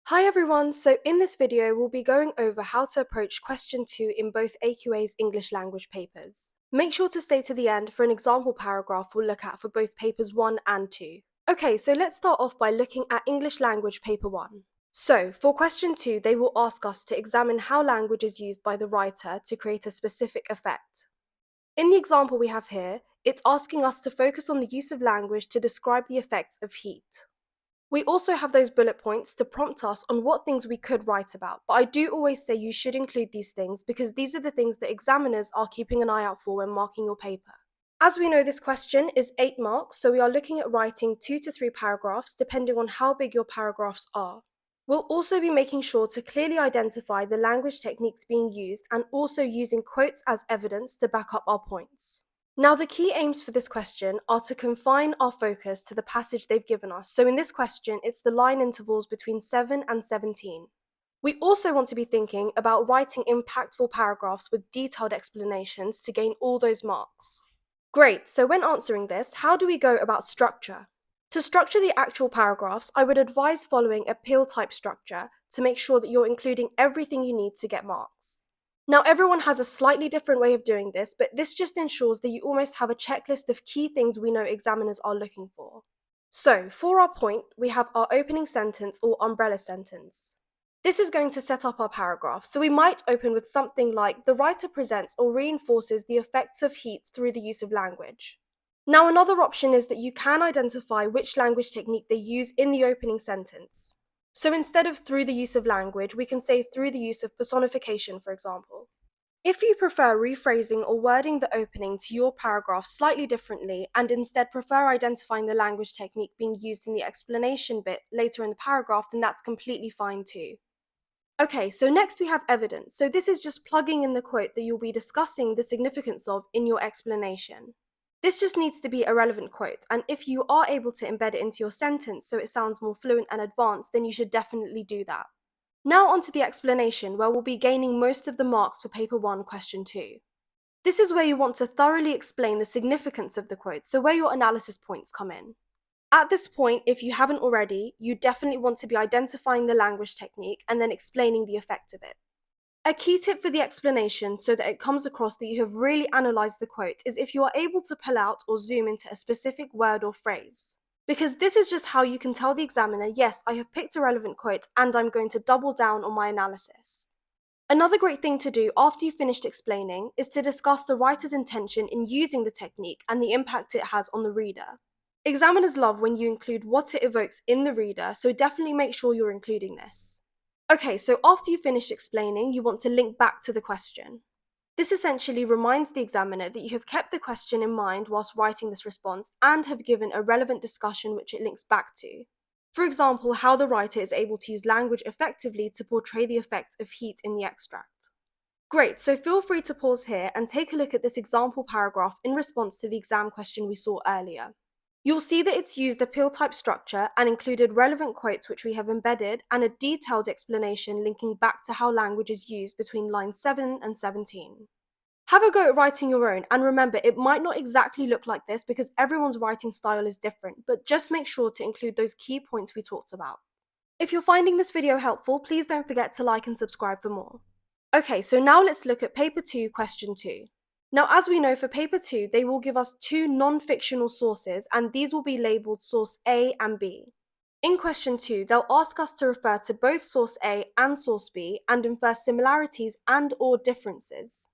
Hi everyone, so in this video we'll be going over how to approach question 2 in both AQA's English language papers. Make sure to stay to the end for an example paragraph we'll look at for both papers 1 and 2. Okay, so let's start off by looking at English language paper 1. So, for question 2, they will ask us to examine how language is used by the writer to create a specific effect. In the example we have here, it's asking us to focus on the use of language to describe the effects of heat. We also have those bullet points to prompt us on what things we could write about, but I do always say you should include these things because these are the things that examiners are keeping an eye out for when marking your paper. As we know, this question is 8 marks, so we are looking at writing 2 to 3 paragraphs depending on how big your paragraphs are. We'll also be making sure to clearly identify the language techniques being used and also using quotes as evidence to back up our points. Now, the key aims for this question are to confine our focus to the passage they've given us. So in this question, it's the line intervals between 7 and 17. We also want to be thinking about writing impactful paragraphs with detailed explanations to gain all those marks. Great, so when answering this, how do we go about structure? To structure the actual paragraphs, I would advise following a peel type structure to make sure that you're including everything you need to get marks. Now, everyone has a slightly different way of doing this, but this just ensures that you almost have a checklist of key things we know examiners are looking for. So, for our point, we have our opening sentence or umbrella sentence. This is going to set up our paragraph, so we might open with something like, the writer presents or reinforces the effects of heat through the use of language. Now, another option is that you can identify which language technique they use in the opening sentence. So instead of through the use of language, we can say through the use of personification, for example. If you prefer rephrasing or wording the opening to your paragraph slightly differently and instead prefer identifying the language technique being used in the explanation bit later in the paragraph, then that's completely fine too. Okay, so next we have evidence. So this is just plugging in the quote that you'll be discussing the significance of in your explanation. This just needs to be a relevant quote, and if you are able to embed it into your sentence so it sounds more fluent and advanced, then you should definitely do that. Now onto the explanation, where we'll be gaining most of the marks for paper 1, question 2. This is where you want to thoroughly explain the significance of the quote, so where your analysis points come in. At this point, if you haven't already, you definitely want to be identifying the language technique and then explaining the effect of it. A key tip for the explanation, so that it comes across that you have really analysed the quote, is if you are able to pull out or zoom into a specific word or phrase. Because this is just how you can tell the examiner, yes, I have picked a relevant quote and I'm going to double down on my analysis. Another great thing to do after you've finished explaining is to discuss the writer's intention in using the technique and the impact it has on the reader. Examiners love when you include what it evokes in the reader, so definitely make sure you're including this. Okay, so after you've finished explaining, you want to link back to the question. This essentially reminds the examiner that you have kept the question in mind whilst writing this response and have given a relevant discussion which it links back to. For example, how the writer is able to use language effectively to portray the effect of heat in the extract. Great, so feel free to pause here and take a look at this example paragraph in response to the exam question we saw earlier. You'll see that it's used a peel type structure and included relevant quotes which we have embedded and a detailed explanation linking back to how language is used between lines 7 and 17. Have a go at writing your own, and remember, it might not exactly look like this because everyone's writing style is different, but just make sure to include those key points we talked about. If you're finding this video helpful, please don't forget to like and subscribe for more. Okay, so now let's look at paper 2, question 2. Now, as we know, for paper 2, they will give us 2 non-fictional sources, and these will be labelled source A and B. In question 2, they'll ask us to refer to both source A and source B and infer similarities and/or differences.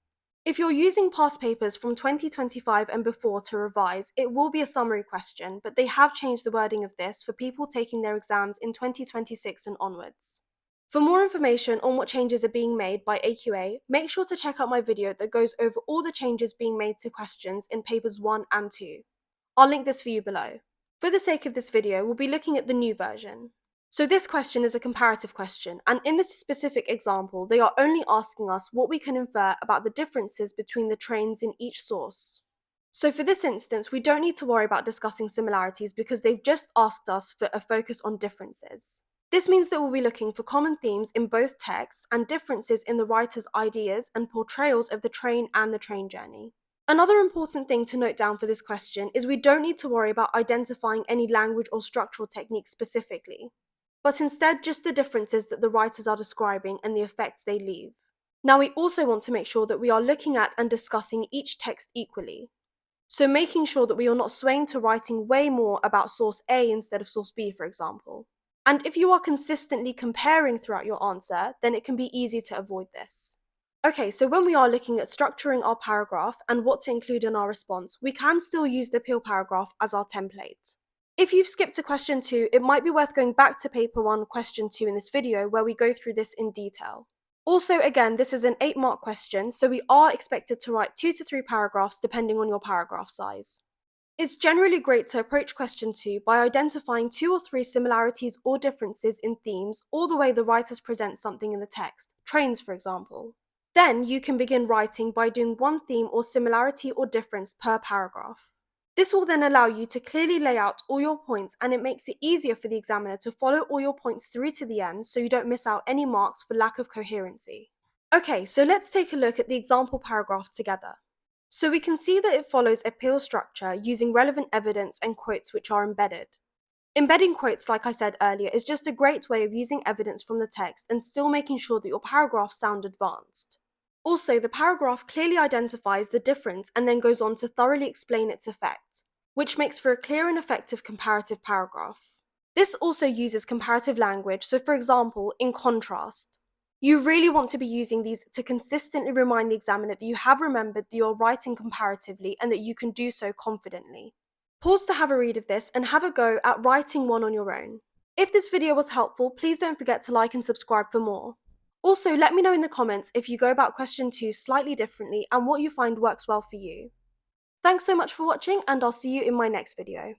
If you're using past papers from 2025 and before to revise, it will be a summary question, but they have changed the wording of this for people taking their exams in 2026 and onwards. For more information on what changes are being made by AQA, make sure to check out my video that goes over all the changes being made to questions in papers 1 and 2. I'll link this for you below. For the sake of this video, we'll be looking at the new version. So this question is a comparative question, and in this specific example, they are only asking us what we can infer about the differences between the trains in each source. So for this instance, we don't need to worry about discussing similarities because they've just asked us for a focus on differences. This means that we'll be looking for common themes in both texts and differences in the writer's ideas and portrayals of the train and the train journey. Another important thing to note down for this question is we don't need to worry about identifying any language or structural techniques specifically. but instead just the differences that the writers are describing and the effects they leave. Now, we also want to make sure that we are looking at and discussing each text equally. So making sure that we are not swaying to writing way more about source A instead of source B, for example. And if you are consistently comparing throughout your answer, then it can be easy to avoid this. Okay, so when we are looking at structuring our paragraph and what to include in our response, we can still use the appeal paragraph as our template. If you've skipped to question 2, it might be worth going back to paper 1, question 2 in this video where we go through this in detail. Also, again, this is an 8-mark question, so we are expected to write 2 to 3 paragraphs depending on your paragraph size. It's generally great to approach question 2 by identifying 2 or 3 similarities or differences in themes or the way the writers present something in the text, trains for example. Then you can begin writing by doing one theme or similarity or difference per paragraph. This will then allow you to clearly lay out all your points, and it makes it easier for the examiner to follow all your points through to the end so you don't miss out any marks for lack of coherency. Okay, so let's take a look at the example paragraph together. So we can see that it follows appeal structure using relevant evidence and quotes which are embedded. Embedding quotes, like I said earlier, is just a great way of using evidence from the text and still making sure that your paragraphs sound advanced. Also, the paragraph clearly identifies the difference and then goes on to thoroughly explain its effect, which makes for a clear and effective comparative paragraph. This also uses comparative language, so for example, in contrast. You really want to be using these to consistently remind the examiner that you have remembered that you're writing comparatively and that you can do so confidently. Pause to have a read of this and have a go at writing one on your own. If this video was helpful, please don't forget to like and subscribe for more. Also, let me know in the comments if you go about question 2 slightly differently and what you find works well for you. Thanks so much for watching, and I'll see you in my next video.